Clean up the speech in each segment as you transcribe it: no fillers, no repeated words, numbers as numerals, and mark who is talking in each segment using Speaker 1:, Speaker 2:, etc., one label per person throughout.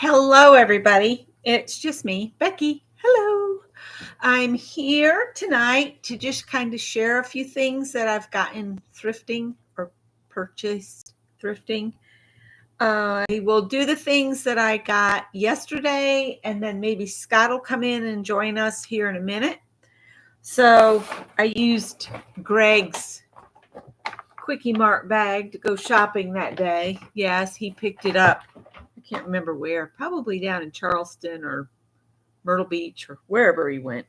Speaker 1: Hello, everybody. It's just me, Becky. Hello. I'm here tonight to just kind of share a few things that I've gotten thrifting or purchased thrifting. I will do the things that I got yesterday, and then maybe Scott will come in and join us here in a minute. So I used Greg's Quickie Mart bag to go shopping that day. Yes, he picked it up. I can't remember where, probably down in Charleston or Myrtle Beach or wherever he went.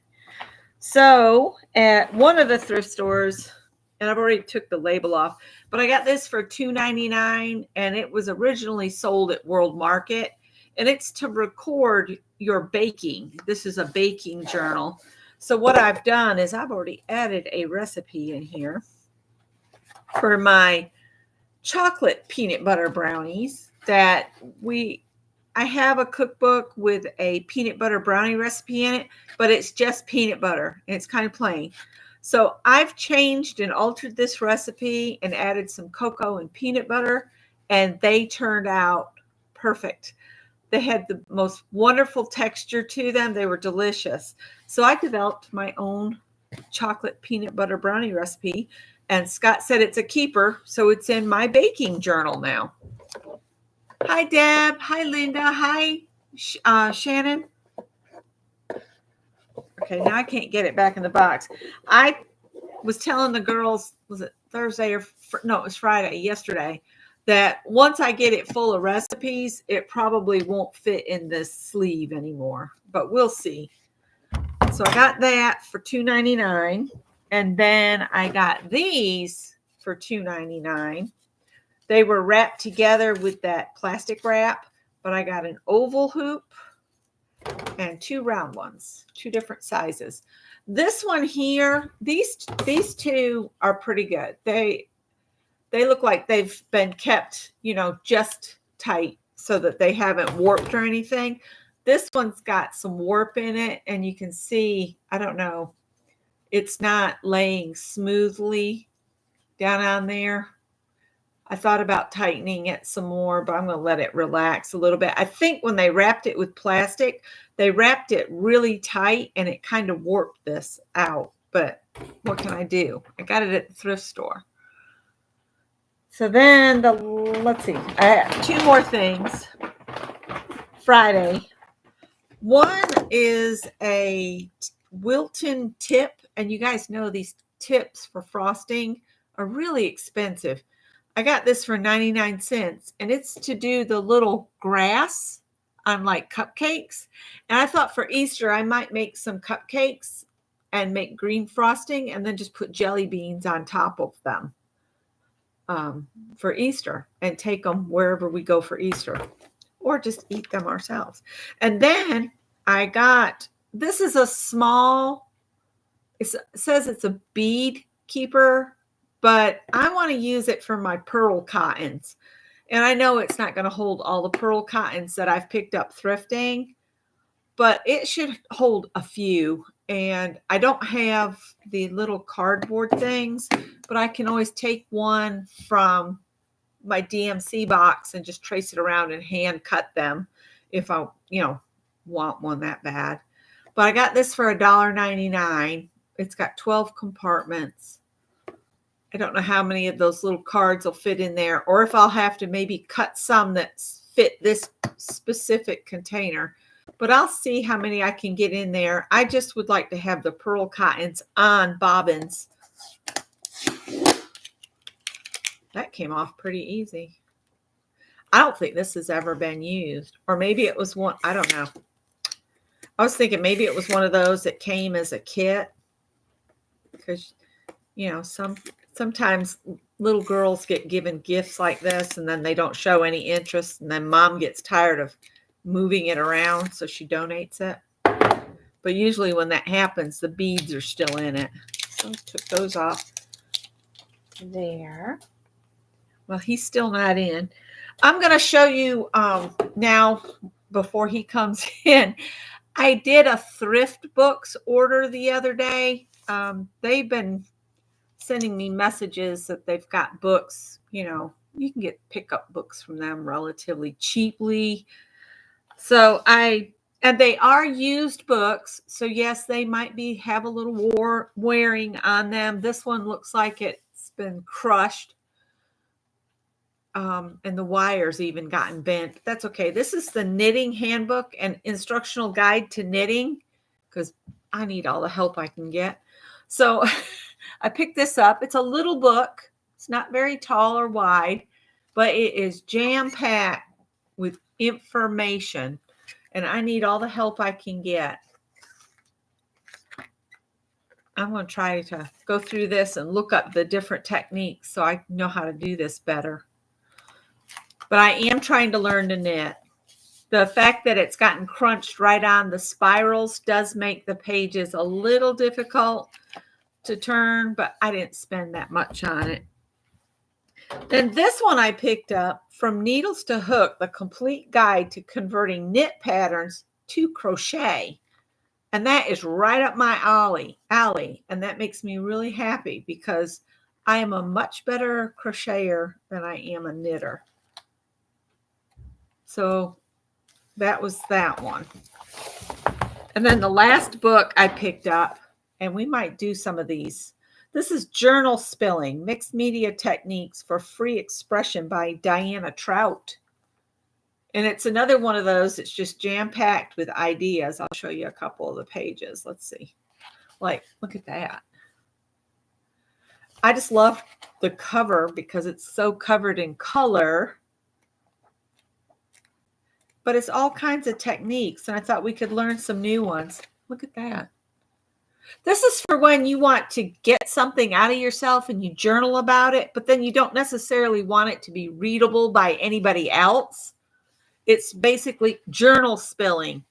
Speaker 1: So at one of the thrift stores, and I've already took the label off, but I got this for $2.99, and it was originally sold at World Market, and it's to record your baking. This is a baking journal. So what I've done is I've already added a recipe in here for my chocolate peanut butter brownies that I have a cookbook with a peanut butter brownie recipe in it, but it's just peanut butter and it's kind of plain. So I've changed and altered this recipe and added some cocoa and peanut butter, and they turned out perfect. They had the most wonderful texture to them. They were delicious. So I developed my own chocolate peanut butter brownie recipe, and Scott said it's a keeper, so it's in my baking journal now. Hi, Deb. Hi, Linda. Hi, Shannon. Okay, now I can't get it back in the box. I was telling the girls, was it Thursday or no, it was Friday, yesterday, that once I get it full of recipes, it probably won't fit in this sleeve anymore, but we'll see. So I got that for $2.99, and then I got these for $2.99. They were wrapped together with that plastic wrap, but I got an oval hoop and two round ones, two different sizes. This one here, these two are pretty good. They look like they've been kept, just tight so that they haven't warped or anything. This one's got some warp in it, and you can see, I don't know, it's not laying smoothly down on there. I thought about tightening it some more, but I'm going to let it relax a little bit. I think when they wrapped it with plastic, they wrapped it really tight and it kind of warped this out. But what can I do? I got it at the thrift store. So then let's see. I have two more things. Friday. One is a Wilton tip, and you guys know these tips for frosting are really expensive. I got this for 99 cents, and it's to do the little grass on like cupcakes. And I thought for Easter, I might make some cupcakes and make green frosting and then just put jelly beans on top of them for Easter and take them wherever we go for Easter, or just eat them ourselves. And then I got, this is a small, it says it's a bead keeper, but I want to use it for my pearl cottons. And I know it's not going to hold all the pearl cottons that I've picked up thrifting, but it should hold a few. And I don't have the little cardboard things, but I can always take one from my DMC box and just trace it around and hand cut them if I, want one that bad. But I got this for $1.99. It's got 12 compartments. I don't know how many of those little cards will fit in there, or if I'll have to maybe cut some that fit this specific container. But I'll see how many I can get in there. I just would like to have the pearl cottons on bobbins. That came off pretty easy. I don't think this has ever been used. Or maybe it was one, I don't know. I was thinking maybe it was one of those that came as a kit. Because, sometimes little girls get given gifts like this and then they don't show any interest. And then mom gets tired of moving it around, so she donates it. But usually when that happens, the beads are still in it. So I took those off there. Well, he's still not in. I'm going to show you now before he comes in. I did a thrift books order the other day. They've been sending me messages that they've got books, you can pick up books from them relatively cheaply. So and they are used books. So yes, they might have a little wearing on them. This one looks like it's been crushed. And the wires even gotten bent. That's okay. This is the Knitting Handbook and Instructional Guide to Knitting, because I need all the help I can get. So I picked this up. It's a little book. It's not very tall or wide, but it is jam-packed with information, and I need all the help I can get. I'm going to try to go through this and look up the different techniques so I know how to do this better. But I am trying to learn to knit. The fact that it's gotten crunched right on the spirals does make the pages a little difficult to turn, but I didn't spend that much on it. Then this one I picked up, From Needles to Hook, the complete guide to converting knit patterns to crochet. And that is right up my alley. And that makes me really happy because I am a much better crocheter than I am a knitter. So that was that one. And then the last book I picked up, and we might do some of these. This is Journal Spilling, Mixed Media Techniques for Free Expression by Diana Trout. And it's another one of those, it's just jam-packed with ideas. I'll show you a couple of the pages. Let's see. Like, look at that. I just love the cover because it's so covered in color. But it's all kinds of techniques, and I thought we could learn some new ones. Look at that. This is for when you want to get something out of yourself and you journal about it, but then you don't necessarily want it to be readable by anybody else. It's basically journal spilling.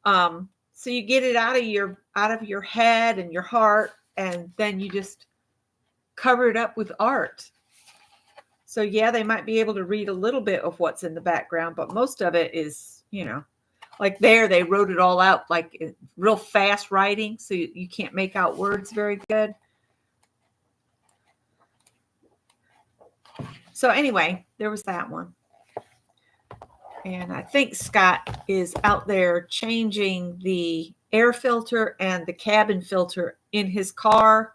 Speaker 1: So you get it out of your head and your heart, and then you just cover it up with art. So yeah, they might be able to read a little bit of what's in the background, but most of it is, like there, they wrote it all out like in real fast writing, so you can't make out words very good. So anyway, there was that one. And I think Scott is out there changing the air filter and the cabin filter in his car.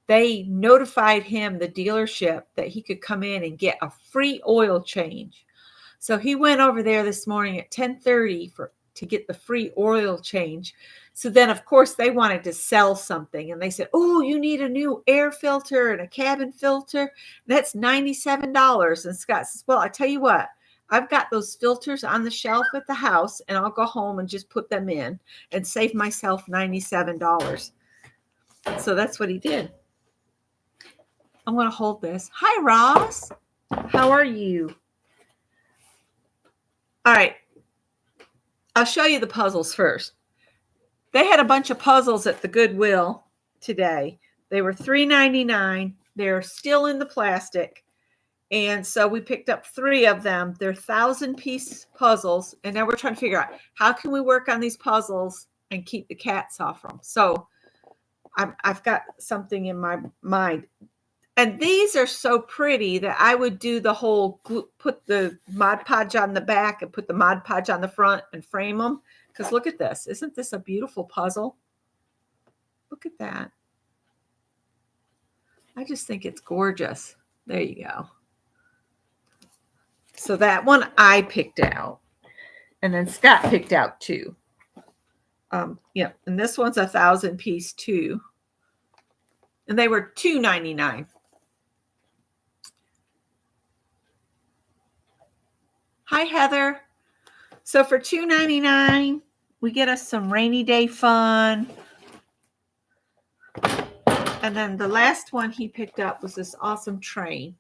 Speaker 1: They notified him, the dealership, that he could come in and get a free oil change. So he went over there this morning at 10:30 to get the free oil change. So then, of course, they wanted to sell something. And they said, oh, you need a new air filter and a cabin filter. That's $97. And Scott says, well, I tell you what, I've got those filters on the shelf at the house, and I'll go home and just put them in and save myself $97. So that's what he did. I'm going to hold this. Hi, Ross. How are you? All right. I'll show you the puzzles first. They had a bunch of puzzles at the Goodwill today. They were $3.99. They're still in the plastic. And so we picked up 3 of them. They're 1,000-piece puzzles. And now we're trying to figure out how can we work on these puzzles and keep the cats off them. So I've got something in my mind. And these are so pretty that I would do the whole, put the Mod Podge on the back and put the Mod Podge on the front and frame them. Because look at this. Isn't this a beautiful puzzle? Look at that. I just think it's gorgeous. There you go. So that one I picked out. And then Scott picked out 2. Yeah, and this one's 1,000-piece too. And they were $2.99. Hi, Heather. So for $2.99, we get us some rainy day fun. And then the last one he picked up was this awesome train.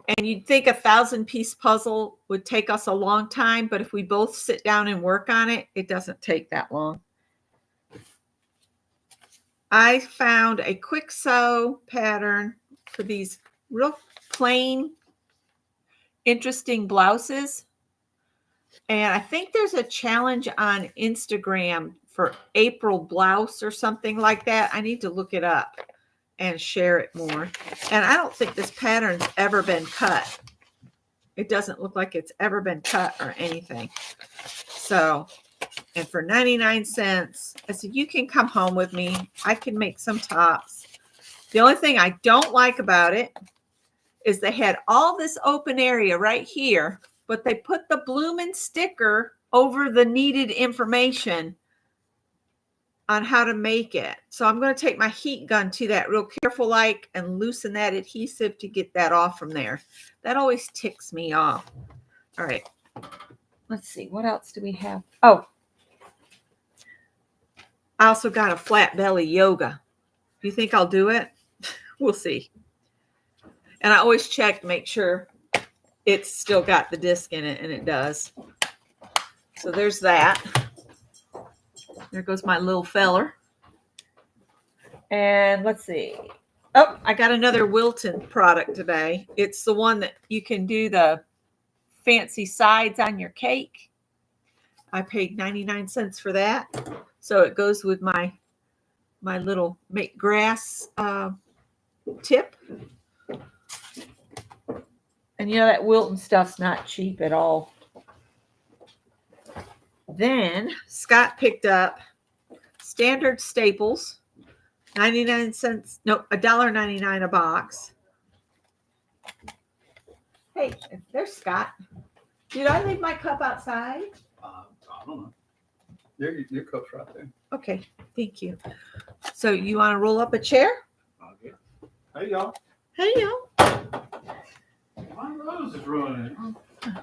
Speaker 1: And you'd think a 1,000-piece puzzle would take us a long time, but if we both sit down and work on it, it doesn't take that long. I found a quick sew pattern for these real plain, interesting blouses. And I think there's a challenge on Instagram for April blouse or something like that. I need to look it up and share it more. And I don't think this pattern's ever been cut. It doesn't look like it's ever been cut or anything. So, and for 99 cents, I said, you can come home with me. I can make some tops. The only thing I don't like about it is they had all this open area right here, but they put the bloomin' sticker over the needed information on how to make it. So I'm going to take my heat gun to that real careful like and loosen that adhesive to get that off from there. That always ticks me off. All right. Let's see. What else do we have? Oh, I also got a flat belly yoga. Do you think I'll do it? We'll see. And I always check to make sure it's still got the disc in it, and it does. So there's that. There goes my little feller. And let's see. Oh, I got another Wilton product today. It's the one that you can do the fancy sides on your cake. I paid 99 cents for that. So it goes with my little make grass tip. And you know that Wilton stuff's not cheap at all. Then Scott picked up standard staples, 99 cents, no, $1.99 a box. Hey, there's Scott. Did I leave my cup outside?
Speaker 2: I don't know. Your cup's right there.
Speaker 1: Okay, thank you. So you want to roll up a chair?
Speaker 2: Okay. Hey, y'all.
Speaker 1: Hey, y'all.
Speaker 2: My nose is running.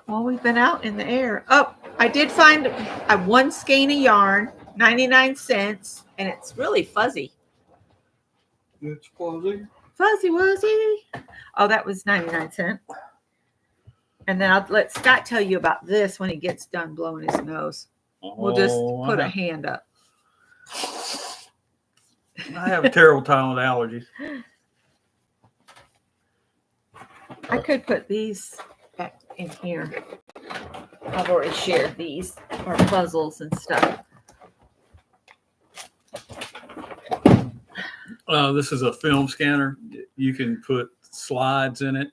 Speaker 1: Well, we've been out in the air. Oh, I did find one skein of yarn, 99 cents, and it's really fuzzy.
Speaker 2: It's fuzzy.
Speaker 1: Fuzzy wuzzy. Oh, that was 99 cents. And then I'll let Scott tell you about this when he gets done blowing his nose. We'll just put a hand up.
Speaker 2: I have a terrible time with allergies.
Speaker 1: I could put these back in here. I've already shared these, or puzzles and stuff.
Speaker 2: This is a film scanner. You can put slides in it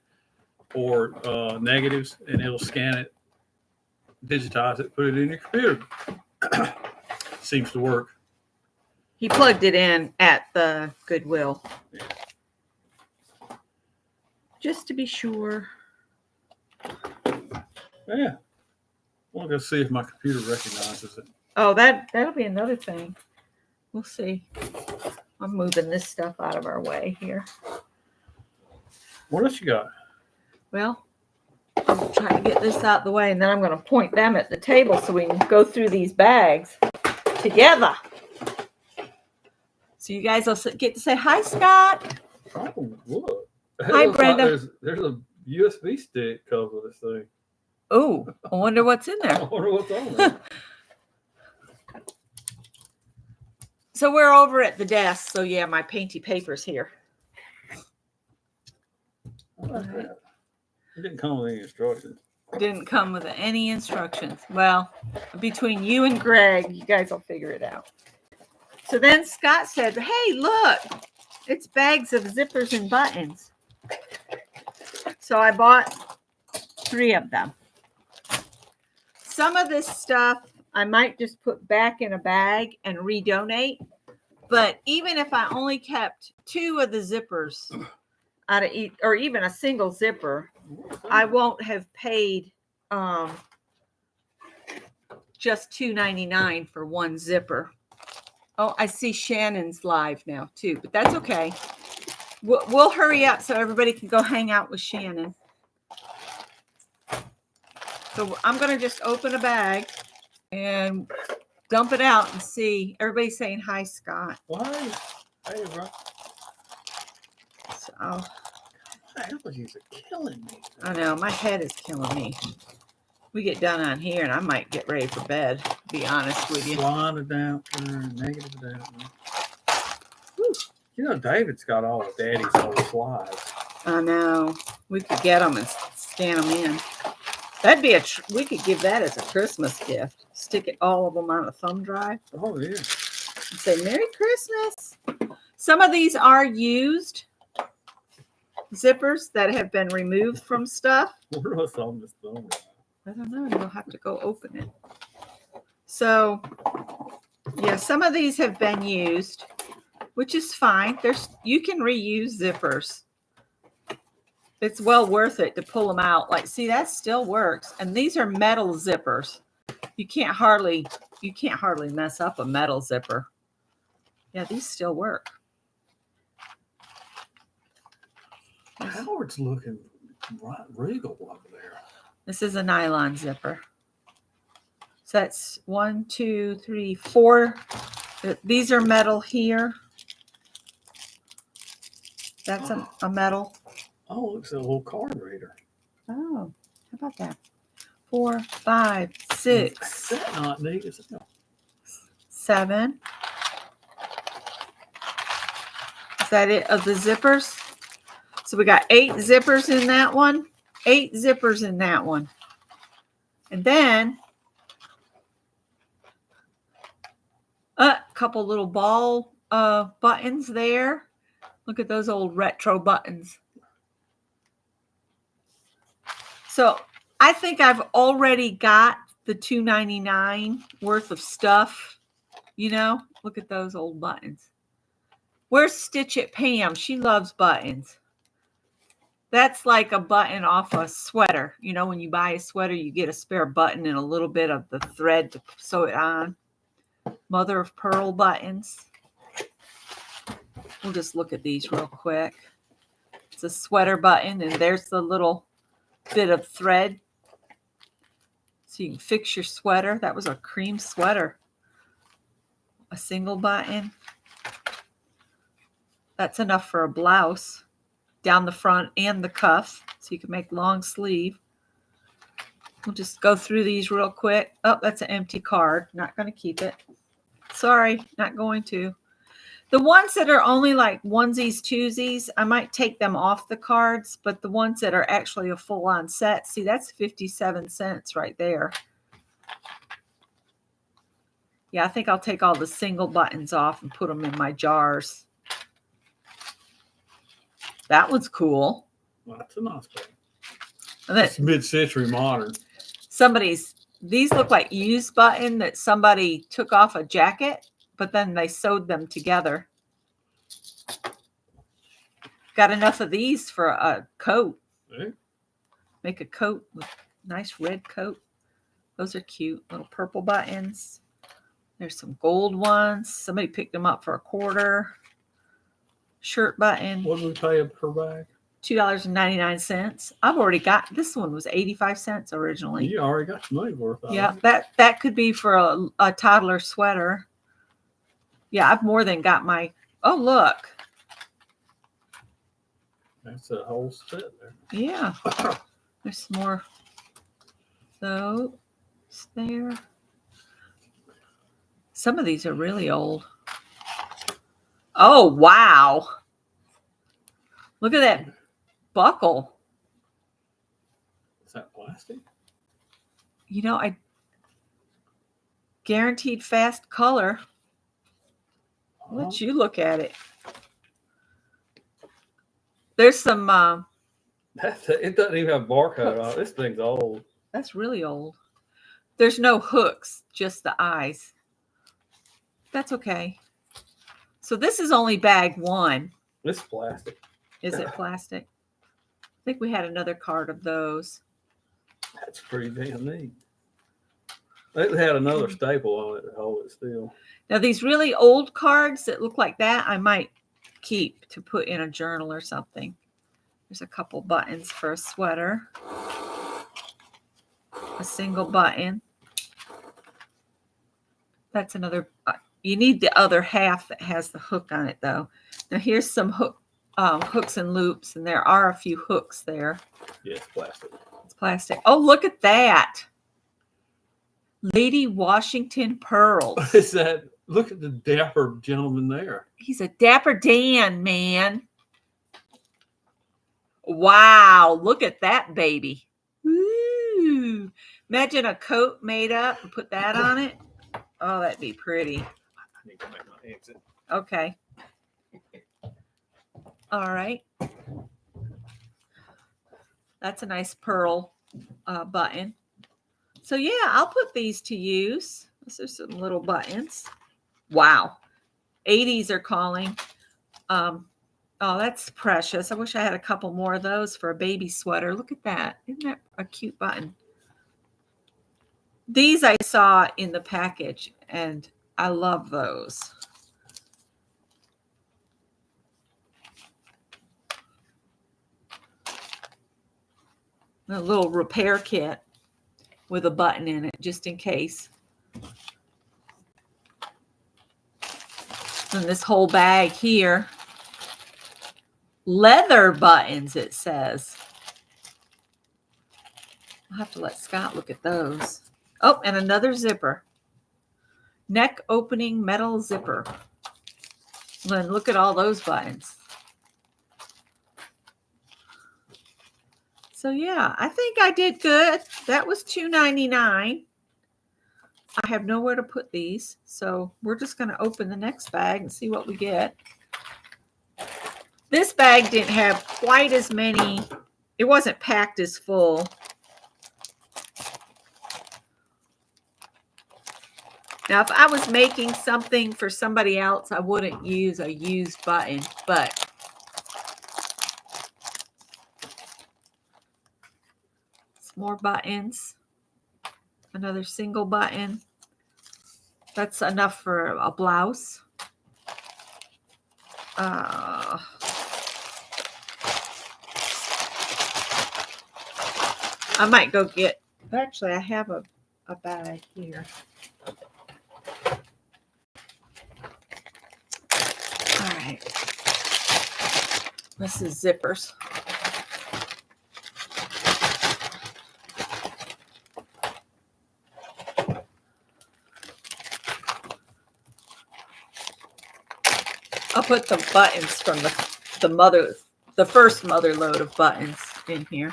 Speaker 2: or negatives, and it'll scan it, digitize it, put it in your computer. Seems to work.
Speaker 1: He plugged it in at the Goodwill.
Speaker 2: Yeah.
Speaker 1: Just to be sure.
Speaker 2: Yeah. I'll go see if my computer recognizes it.
Speaker 1: Oh, that'll be another thing. We'll see. I'm moving this stuff out of our way here.
Speaker 2: What else you got?
Speaker 1: Well, I'm trying to get this out of the way, and then I'm going to point them at the table so we can go through these bags together. So you guys will get to say, hi, Scott.
Speaker 2: Oh, look.
Speaker 1: Hi, Brenda.
Speaker 2: Like there's a USB stick cover this thing.
Speaker 1: Oh, I wonder what's in
Speaker 2: I
Speaker 1: there.
Speaker 2: wonder what's on there.
Speaker 1: So we're over at the desk. So yeah, my painty paper's here.
Speaker 2: It didn't come with any instructions.
Speaker 1: Didn't come with any instructions. Well, between you and Greg, you guys will figure it out. So then Scott said, hey, look, it's bags of zippers and buttons. So I bought 3 of them. Some of this stuff I might just put back in a bag and redonate. But even if I only kept 2 of the zippers out of each, or even a single zipper, I won't have paid just $2.99 for 1 zipper. Oh, I see Shannon's live now too, but that's okay. We'll hurry up so everybody can go hang out with Shannon. So I'm going to just open a bag and dump it out and see. Everybody's saying hi, Scott.
Speaker 2: Why? Hey, bro.
Speaker 1: So,
Speaker 2: Allergies are killing me.
Speaker 1: I know, my head is killing me. We get done on here and I might get ready for bed, to be honest with you.
Speaker 2: Slide adapter, negative adapter. Whew. You know, David's got all of Daddy's old slides.
Speaker 1: I know. We could get them and scan them in. That'd be we could give that as a Christmas gift. Stick it, all of them on a thumb drive.
Speaker 2: Oh, yeah.
Speaker 1: And say, Merry Christmas. Some of these are used. zippers that have been removed from stuff.
Speaker 2: Where was all this thumb?
Speaker 1: I don't know. You'll have to go open it. So, yeah, some of these have been used, which is fine. You can reuse zippers. It's well worth it to pull them out. Like, see, that still works. And these are metal zippers. You can't hardly mess up a metal zipper. Yeah, these still work.
Speaker 2: Howard's looking right regal over there.
Speaker 1: This is a nylon zipper. So that's 1, 2, 3, 4. These are metal here. That's a metal.
Speaker 2: Oh, it looks like a little card reader.
Speaker 1: Oh, how about that? 4, 5, 6.
Speaker 2: Is that not neat? Is it?
Speaker 1: 7. Is that it of the zippers? So we got 8 zippers in that one. 8 zippers in that one. And then a couple little ball buttons there. Look at those old retro buttons. So I think I've already got the $2.99 worth of stuff. You know, look at those old buttons. Where's Stitch It Pam? She loves buttons. That's like a button off a sweater. You know, when you buy a sweater, you get a spare button and a little bit of the thread to sew it on. Mother of pearl buttons. We'll just look at these real quick. It's a sweater button, and there's the little bit of thread. So you can fix your sweater. That was a cream sweater. A single button. That's enough for a blouse. Down the front and the cuff. So you can make long sleeve. We'll just go through these real quick. Oh, that's an empty card. Not going to keep it. Sorry, not going to. The ones that are only like onesies, twosies, I might take them off the cards, but the ones that are actually a full-on set, see, that's 57 cents right there. Yeah, I think I'll take all the single buttons off and put them in my jars. That one's cool.
Speaker 2: Well, that's a nice one.
Speaker 1: That's
Speaker 2: mid-century modern.
Speaker 1: These look like used button that somebody took off a jacket, but then they sewed them together. Got enough of these for a coat.
Speaker 2: Hey.
Speaker 1: Make a coat with a nice red coat. Those are cute. Little purple buttons. There's some gold ones. Somebody picked them up for $0.25. Shirt button.
Speaker 2: What did we pay per bag?
Speaker 1: $2.99. I've already got, this one was 85 cents originally.
Speaker 2: You already got your money worth.
Speaker 1: Yeah, that could be for a toddler sweater. Yeah, I've more than got my, oh, look.
Speaker 2: That's a whole set there.
Speaker 1: Yeah. There's some more. So, it's there. Some of these are really old. Oh, wow. Look at that buckle.
Speaker 2: Is that plastic?
Speaker 1: You know, I guaranteed fast color. I'll let you look at it. There's some.
Speaker 2: It doesn't even have a barcode on it. This thing's old.
Speaker 1: That's really old. There's no hooks, just the eyes. That's okay. So this is only bag 1.
Speaker 2: This is plastic.
Speaker 1: Is it plastic? I think we had another card of those.
Speaker 2: That's pretty damn neat. They had another staple on it to hold it still.
Speaker 1: Now these really old cards that look like that, I might keep to put in a journal or something. There's a couple buttons for a sweater. A single button. That's another. You need the other half that has the hook on it, though. Now here's some hooks and loops, and there are a few hooks there.
Speaker 2: Yeah, it's plastic.
Speaker 1: It's plastic. Oh, look at that. Lady Washington pearls.
Speaker 2: What is that? Look at the dapper gentleman there.
Speaker 1: He's a dapper Dan, man. Wow, look at that baby. Ooh. Imagine a coat made up and put that on it. Oh, that'd be pretty.
Speaker 2: I need to make my exit.
Speaker 1: Okay. All right. That's a nice pearl button. So yeah, I'll put these to use. These are some little buttons. Wow. 80s are calling. Oh, that's precious. I wish I had a couple more of those for a baby sweater. Look at that. Isn't that a cute button? These I saw in the package, and I love those. A little repair kit with a button in it, just in case. And this whole bag here, leather buttons, it says. I'll have to let Scott look at those. Oh, and another zipper. Neck opening metal zipper. And look at all those buttons. So yeah, I think I did good. That was $2.99. I have nowhere to put these, so we're just going to open the next bag and see what we get. This bag didn't have quite as many. It wasn't packed as full. Now, if I was making something for somebody else, I wouldn't use a used button, but some more buttons. Another single button. That's enough for a blouse. I might go get, actually I have a bag here. All right. This is zippers. I'll put the buttons from the first mother load of buttons in here.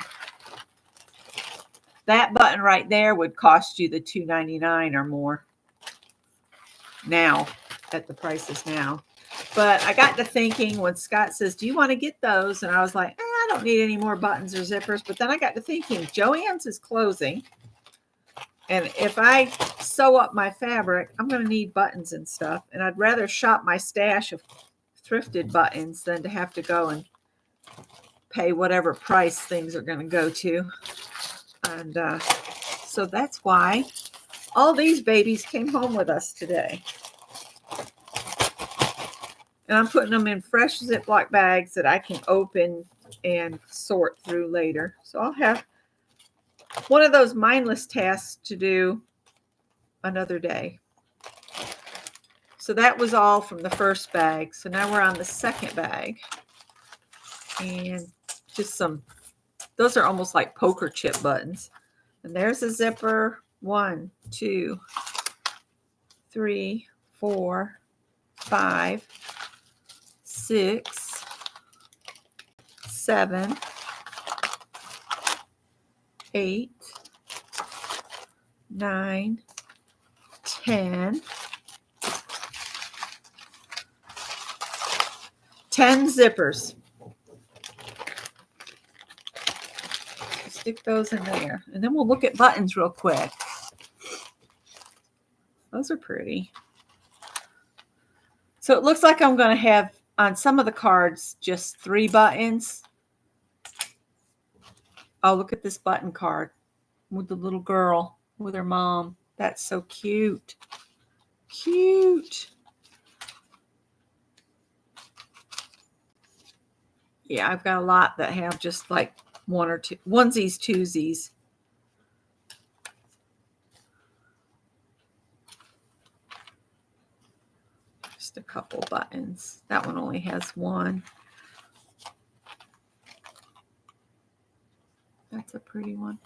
Speaker 1: That button right there would cost you the $2.99 or more now, at the prices now. But I got to thinking when Scott says, do you want to get those? And I was like, I don't need any more buttons or zippers. But then I got to thinking, Joann's is closing. And if I sew up my fabric, I'm going to need buttons and stuff. And I'd rather shop my stash of thrifted buttons than to have to go and pay whatever price things are going to go to. And so that's why all these babies came home with us today. And I'm putting them in fresh Ziploc bags that I can open and sort through later. So I'll have one of those mindless tasks to do another day. So that was all from the first bag. So now we're on the second bag. And just some, those are almost like poker chip buttons. And there's a zipper. 1, 2, 3, 4, 5, 6, 7, 8, 9, 10. 10 zippers. Stick those in there. And then we'll look at buttons real quick. Those are pretty. So it looks like I'm going to have on some of the cards just 3 buttons. Oh, look at this button card with the little girl with her mom. That's so cute. Cute. Yeah, I've got a lot that have just like 1 or 2 onesies, twosies. Just a couple buttons. That one only has 1. That's a pretty one.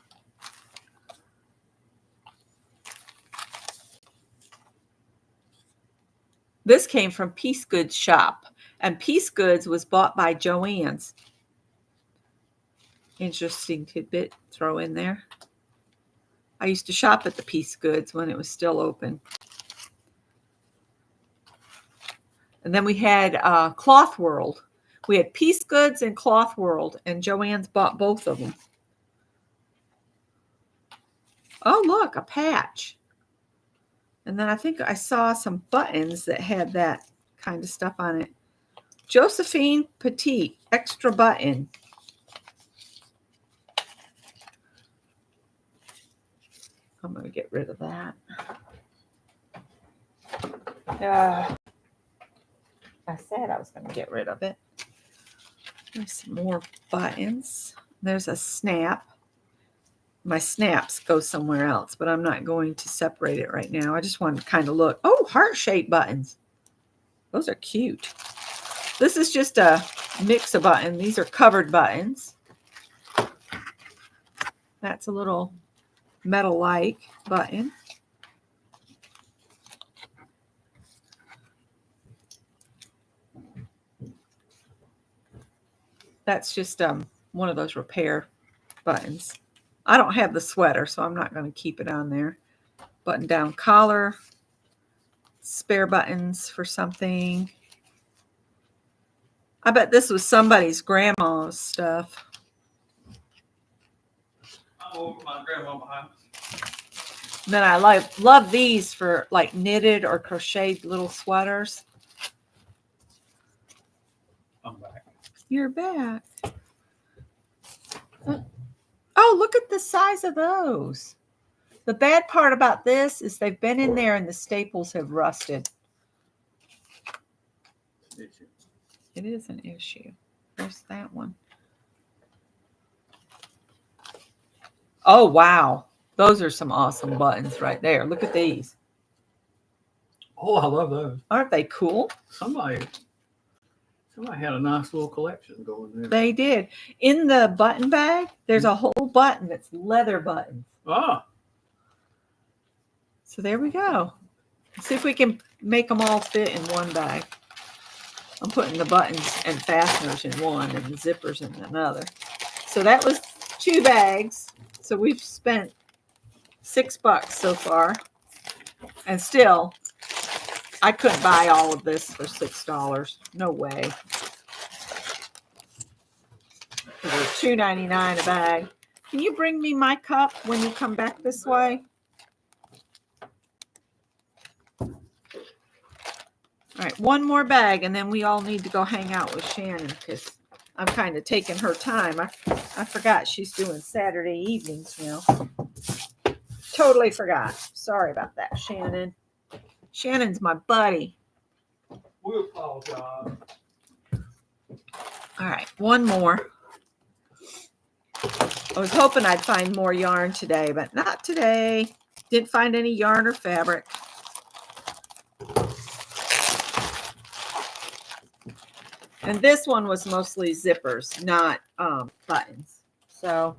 Speaker 1: This came from Piece Goods shop, and Piece Goods was bought by Joann's. Interesting tidbit, throw in there. I used to shop at the Piece Goods when it was still open. And then we had Cloth World. We had Piece Goods and Cloth World, and Joann's bought both of them. Oh, look, a patch. And then I think I saw some buttons that had that kind of stuff on it. Josephine Petite extra button. I'm going to get rid of that. I said I was going to get rid of it. There's some more buttons. There's a snap. My snaps go somewhere else, but I'm not going to separate it right now. I just want to kind of look. Oh, heart-shaped buttons. Those are cute. This is just a mix of buttons. These are covered buttons. That's a little metal-like button. That's just one of those repair buttons. I don't have the sweater, so I'm not going to keep it on there. Button down collar. Spare buttons for something. I bet this was somebody's grandma's stuff.
Speaker 2: I'm over my grandma's house.
Speaker 1: Then I love these for like knitted or crocheted little sweaters.
Speaker 2: I'm back.
Speaker 1: You're back. Oh, look at the size of those. The bad part about this is they've been in there and the staples have rusted. It is an issue. There's that one. Oh, wow. Those are some awesome buttons right there. Look at these.
Speaker 2: Oh, I love those.
Speaker 1: Aren't they cool?
Speaker 2: Somebody had a nice little collection going there.
Speaker 1: They did. In the button bag, there's a whole button that's leather buttons.
Speaker 2: Ah.
Speaker 1: So there we go. Let's see if we can make them all fit in one bag. I'm putting the buttons and fasteners in one and the zippers in another. So that was 2 bags. So we've spent $6 so far. And still, I couldn't buy all of this for $6. No way. They're $2.99 a bag. Can you bring me my cup when you come back this way? All right, one more bag, and then we all need to go hang out with Shannon because I'm kind of taking her time. I forgot she's doing Saturday evenings now. Totally forgot. Sorry about that, Shannon. Shannon's my buddy.
Speaker 2: We apologize.
Speaker 1: All right, one more. I was hoping I'd find more yarn today, but not today. Didn't find any yarn or fabric. And this one was mostly zippers, not buttons. So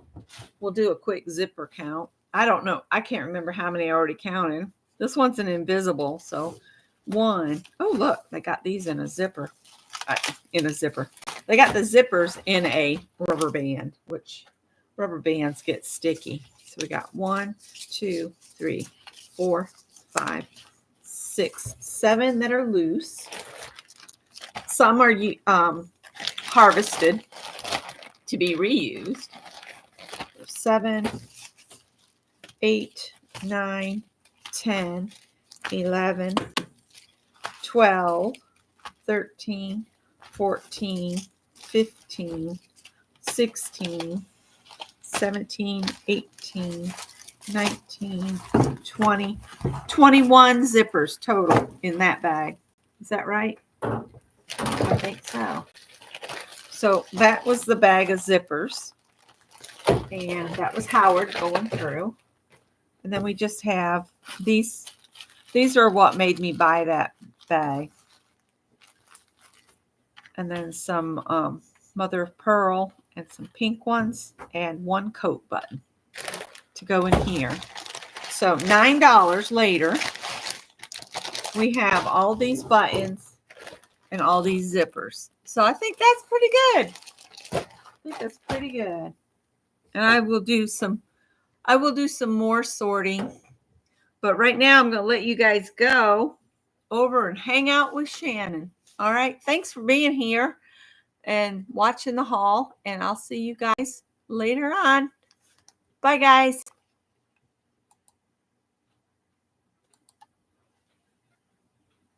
Speaker 1: we'll do a quick zipper count. I don't know. I can't remember how many I already counted. This one's an invisible. So 1. Oh, look, they got these in a zipper. They got the zippers in a rubber band, which rubber bands get sticky. So we got 1, 2, 3, 4, 5, 6, 7 that are loose. Some are harvested to be reused. 7, 8, 9, 10, 11, 12, 13, 14, 15, 16, 17, 18, 19, 20, 21 zippers total in that bag. Is that right? I think so. So that was the bag of zippers. And that was Howard going through. And then we just have these. These are what made me buy that bag. And then some mother of pearl and some pink ones and 1 coat button to go in here. So $9 later, we have all these buttons and all these zippers. So I think that's pretty good. And I will do some more sorting. But right now I'm going to let you guys go over and hang out with Shannon. All right. Thanks for being here and watching the haul. And I'll see you guys later on. Bye, guys.